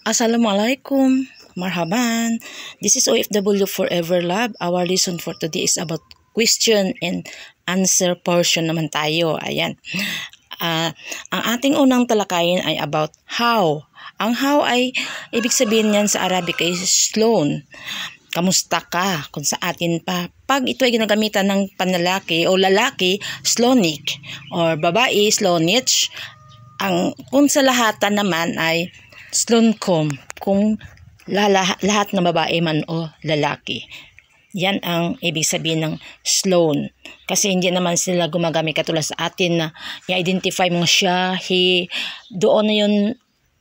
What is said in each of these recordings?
Assalamualaikum, marhaban. This is OFW Forever Love. Our lesson for today is about question and answer portion naman tayo. Ayan. Ang ating unang talakayin ay about how. Ang how ay ibig sabihin niyan sa Arabic ay sloan. Kamusta ka? Kung sa atin pa. Pag ito ay ginagamitan ng panlalaki o lalaki, slonic. Or babae, slonich. Kung sa lahatan naman ay slonkom, kung lahat ng babae man o lalaki. Yan ang ibig sabihin ng sloan. Kasi hindi naman sila gumagamit katulad sa atin na i-identify mo siya, he, doon na yun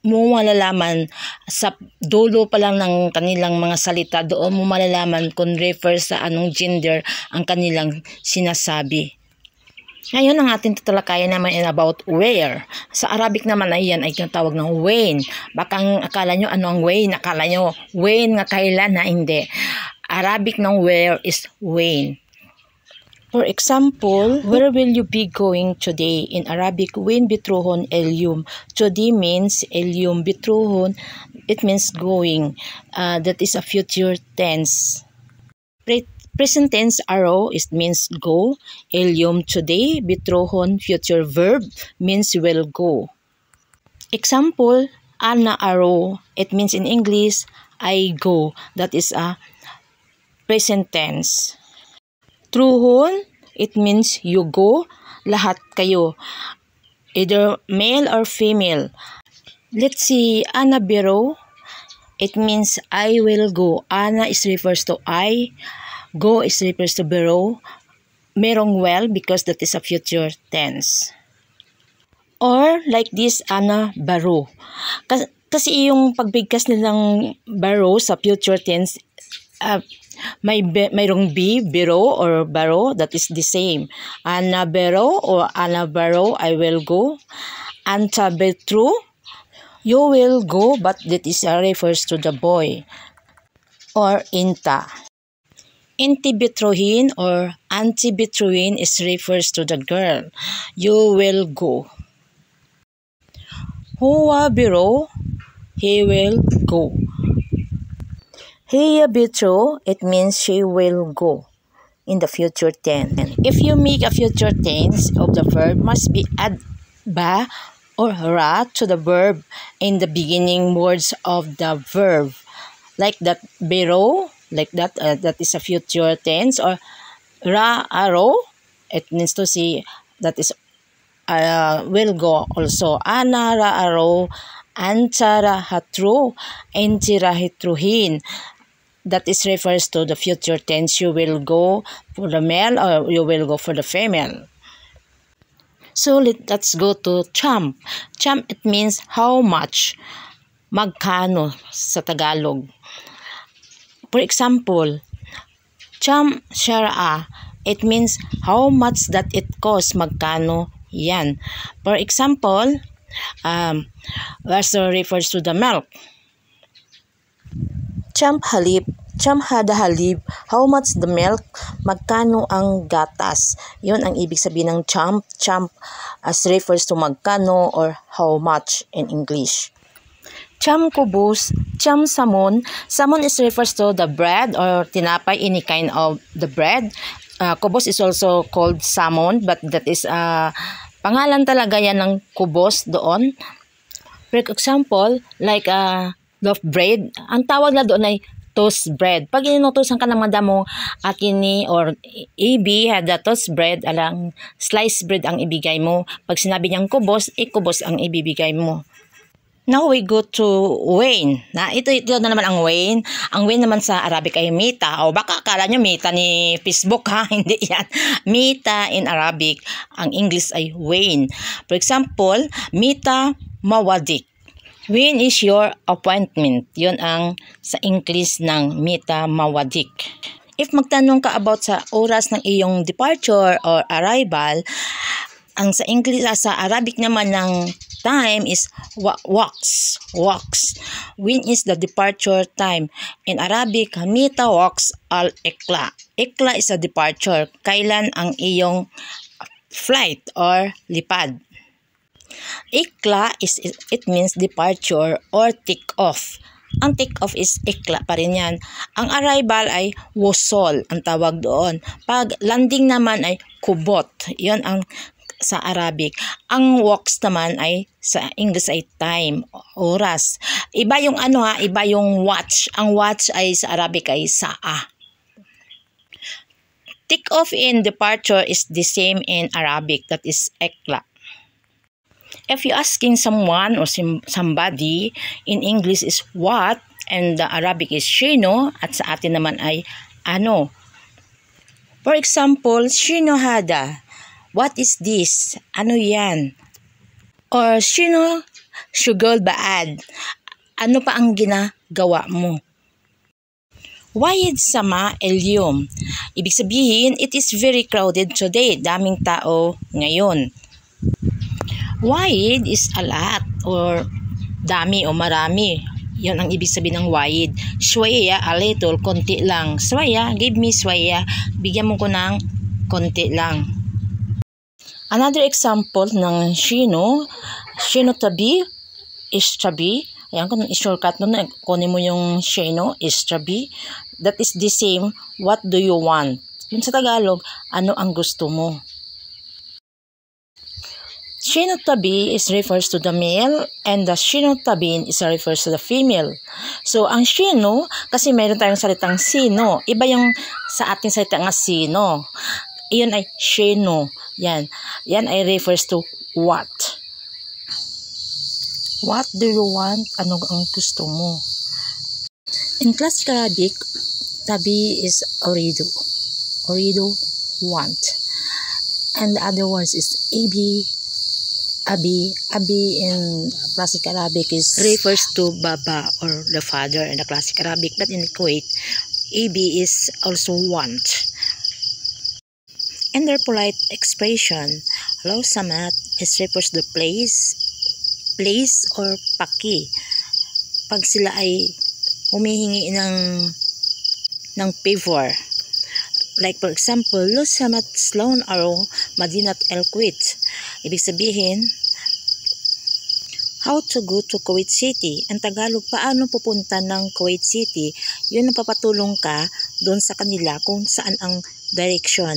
mo malalaman sa dulo pa lang ng kanilang mga salita, doon mo malalaman kung refer sa anong gender ang kanilang sinasabi. Ngayon ang ating tatalakayan naman is about where. Sa Arabic naman ay yan ay tinatawag ng when. Baka akala nyo ano ang when? Akala nyo when nga kailan na hindi. Arabic ng where is when. For example, where will you be going today? In Arabic, when bitruhon elyum. Today means elyum bitruhon. It means going. That is a future tense. Present tense arrow means go. Elyum today. Bitruhon future verb means will go. Example, ana arrow. It means in English, I go. That is a present tense. Truhon, it means you go. Lahat kayo. Either male or female. Let's see, ana biro. It means I will go. Ana is refers to I. Go is refers to biro. Merong well because that is a future tense. Or like this, ana baro. Kasi yung pagbigkas nilang baro sa future tense, mayroong B, biro or baro, that is the same. Ana bero or ana baro, I will go. Anta betru, you will go, but that is refers to the boy. Or inta. Inti betruhin or anti betruhin is refers to the girl. You will go. Huwa biro, he will go. Hiya bitro, it means she will go in the future tense. If you make a future tense of the verb, must be add ba or ra to the verb in the beginning words of the verb. Like that, biro, like that, that is a future tense. Or ra aro, it means to say that is will go also. Ana ra aro, antara hatru, entira hitruhin. That is refers to the future tense. You will go for the male or you will go for the female. So let's go to champ. Champ, it means how much. Magkano sa Tagalog. For example, champ shara, it means how much that it costs. Magkano yan. For example, also refers to the milk. Champ halib, champ hada halib, how much the milk, magkano ang gatas. Yun ang ibig sabihin ng champ. Champ as refers to magkano or how much in English. Cham kubus, cham samon. Samon is refers to the bread or tinapay, any kind of the bread. Kubos is also called salmon, but that is pangalan talaga yan ng kubos doon. For example, like loaf bread, ang tawag na doon ay toast bread. Pag inutusan ka ng madamo akini or ibi, the toast bread, alang sliced bread ang ibigay mo. Pag sinabi niyang kubos, kubos ang ibibigay mo. Now we go to Wayne. Ito na naman ang Wayne. Ang Wayne naman sa Arabic ay Mita. O baka akala nyo Mita ni Facebook ha. Hindi yan. Mita in Arabic. Ang English ay Wayne. For example, Mita mawadik. When is your appointment? Yun ang sa English ng Mita mawadik. If magtanong ka about sa oras ng iyong departure or arrival, ang sa English, sa Arabic naman ng time is waqs. When is the departure time? In Arabic, mita waqs al ikla. Ikla is a departure. Kailan ang iyong flight or lipad? Ikla it means departure or take off. Ang take off is ikla pa rin yan. Ang arrival ay wusol ang tawag doon. Pag landing naman ay kubot. Yan ang sa Arabic. Ang walks naman ay sa English ay time, oras. Iba yung iba yung watch. Ang watch ay sa Arabic ay sa'a. Take off and departure is the same in Arabic, that is ikla. If you're asking someone or somebody, in English is what, and the Arabic is shino, at sa atin naman ay ano. For example, shino hada. What is this? Ano yan? Or shino shugol baad. Ano pa ang ginagawa mo? Wayid sama elyum. Ibig sabihin, it is very crowded today. Daming tao ngayon. Wayid is a lot or dami o marami. Yan ang ibig sabihin ng wayid. Shwaya, a little, konti lang. Swaya, give me swaya. Bigyan mo ko ng konti lang. Another example ng shino tabi, is tabi. Ayan, kung i-shortcut mo na, kunin mo yung shino, is tabi. That is the same, what do you want? Yun sa Tagalog, ano ang gusto mo? Shino tabi is refers to the male and the shino tabin is refers to the female. So, ang shino, kasi meron tayong salitang sino. Iba yung sa ating salita nga sino. Iyon ay shino. Yan. Yan ay refers to what. What do you want? Ano ang gusto mo? In classic Arabic, tabi is orido. Orido, want. And the other words is abi in classic Arabic is refers to baba or the father in the classic Arabic, but in Kuwait, abi is also want. In their polite expression, law samat is refers to place or paki. Pag sila ay humihingi ng favor. Like for example, law samat Sloan Aro Madinat El Kuwait. Ibig sabihin, how to go to Kuwait City. Ang Tagalog, paano pupunta ng Kuwait City? Yun ang papatulong ka doon sa kanila kung saan ang direction.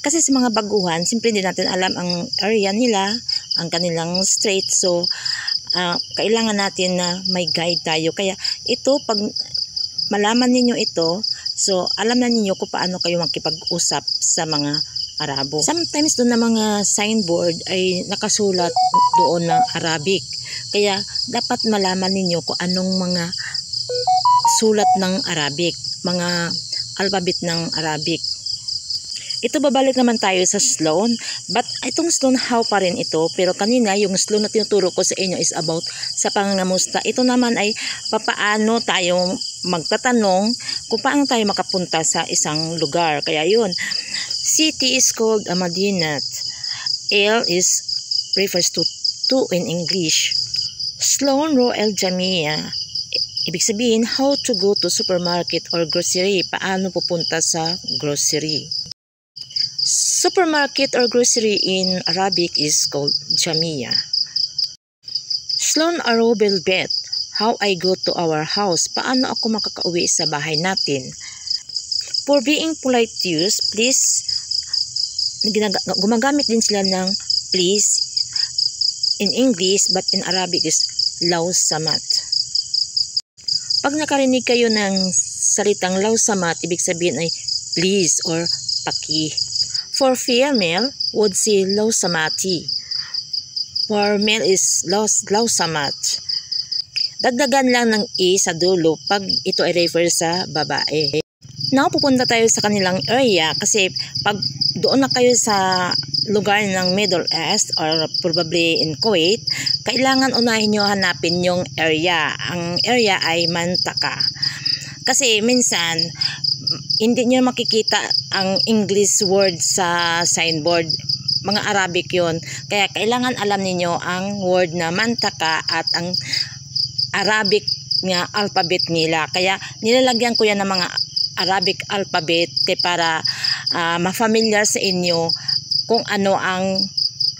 Kasi sa mga baguhan, simple din natin alam ang area nila, ang kanilang street. So, kailangan natin na may guide tayo. Kaya ito, pag malaman ninyo ito, so alam na ninyo kung paano kayo makipag-usap sa mga Arabo. Sometimes doon na mga signboard ay nakasulat doon ng Arabic. Kaya dapat malaman ninyo kung anong mga sulat ng Arabic, mga alphabet ng Arabic. Ito, babalik naman tayo sa Sloan, but itong Sloan how pa rin ito, pero kanina yung Sloan na tinuturo ko sa inyo is about sa pangangamusta. Ito naman ay papaano tayo magtatanong kung paano tayo makapunta sa isang lugar. Kaya yun, city is called a Madinat. El is refers to two in English. Sloan Ro El Jamia. Ibig sabihin, how to go to supermarket or grocery. Paano pupunta sa grocery. Supermarket or grocery in Arabic is called Jamia. Sloan Aro Belbet. How I go to our house. Paano ako makakauwi sa bahay natin. For being polite use, please, gumagamit din sila ng please in English, but in Arabic is law samat. Pag nakarinig kayo ng salitang law samat, ibig sabihin ay please or paki. For female, would say law samati. For male is law samat. Dagdagan lang ng e sa dulo pag ito ay refer sa babae. Now, pupunta tayo sa kanilang area kasi pag doon na kayo sa lugar ng Middle East or probably in Kuwait, kailangan unahin nyo hanapin yung area. Ang area ay Mantaka. Kasi minsan, hindi nyo makikita ang English word sa signboard. Mga Arabic yon. Kaya kailangan alam niyo ang word na Mantaka at ang Arabic nga alphabet nila. Kaya nilalagyan ko yan ng mga Arabic alphabet para ma-familiar sa inyo kung ano ang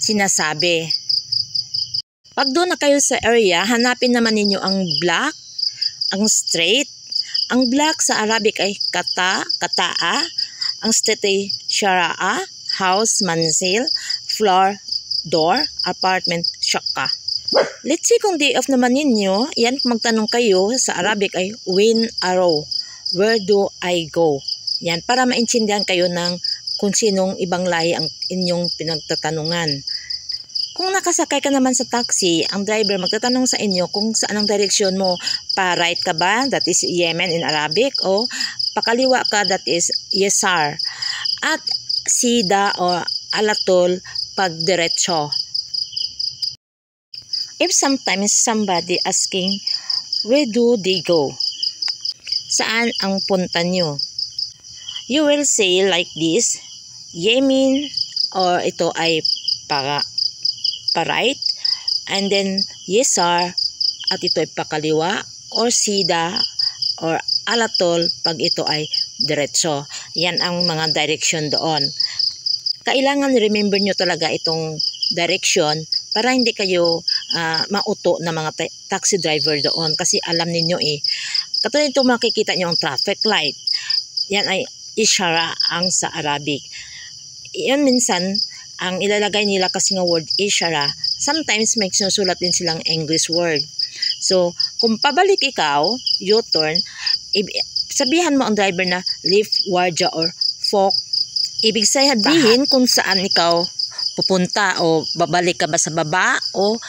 sinasabi. Pag doon na kayo sa area, hanapin naman ninyo ang black, ang straight. Ang black sa Arabic ay kataa. Ang straight ay sharaa, house, manzil, floor, door, apartment, shaqqa. Let's see kung day off naman ninyo, yan magtanong kayo sa Arabic ay when araw, where do I go? Yan, para maintindihan kayo ng kung sinong ibang lahi ang inyong pinagtatanungan. Kung nakasakay ka naman sa taxi, ang driver magtatanong sa inyo kung saan ang direksyon mo. Pa-right ka ba? That is Yemen in Arabic. O pakaliwa ka? That is Yesar. At sida o alatol pag diretso. If sometimes somebody asking, where do they go? Saan ang punta nyo? You will say like this, Yemen, or ito ay pa-right, and then Yesar, at ito ay pakaliwa, or Sida, or Alatol, pag ito ay diretso. Yan ang mga direction doon. Kailangan remember nyo talaga itong direction para hindi kayo mauto na mga taxi driver doon kasi alam ninyo katulad ito makikita nyo ang traffic light. Yan ay ishara ang sa Arabic. Yan minsan ang ilalagay nila kasi nga word ishara, sometimes may sinusulat din silang English word. So kung pabalik ikaw, U-turn, sabihan mo ang driver na leave warja or fork. Ibig sabihin kung saan ikaw pupunta o babalik ka ba sa baba o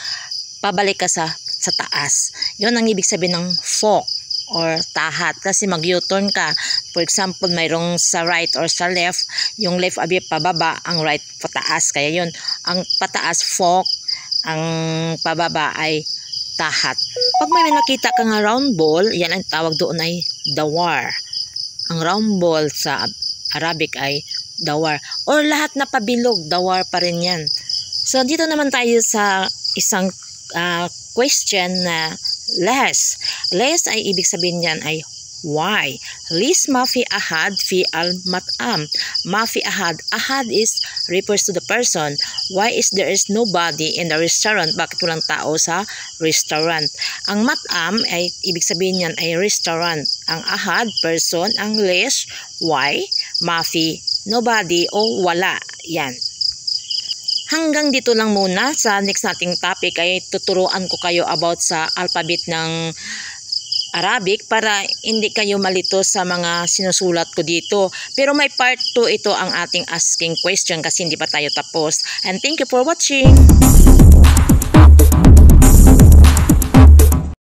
pabalik ka sa taas. Yun ang ibig sabihin ng fork or tahat kasi mag-U-turn ka. For example, mayroong sa right or sa left, yung left abi pababa, ang right pataas. Kaya yun, ang pataas fork, ang pababa ay tahat. Pag may nakita ka nga round ball, yan ang tawag doon ay dawar. Ang round ball sa Arabic ay dawar. Or lahat na pabilog, dawar pa rin yan. So dito naman tayo sa isang question na less. Less ay ibig sabihin niyan ay why. Lis mafi ahad fi al mat'am. Mafi ahad. Ahad is refers to the person. Why is there is nobody in the restaurant? Bakit walang tao sa restaurant? Ang mat'am ay ibig sabihin niyan ay restaurant. Ang ahad, person. Ang lis, why. Mafi, nobody o wala. Yan. Hanggang dito lang muna. Sa next nating topic ay tuturuan ko kayo about sa alphabet ng Arabic para hindi kayo malito sa mga sinusulat ko dito. Pero may part 2 ito ang ating asking question kasi hindi pa tayo tapos. And thank you for watching.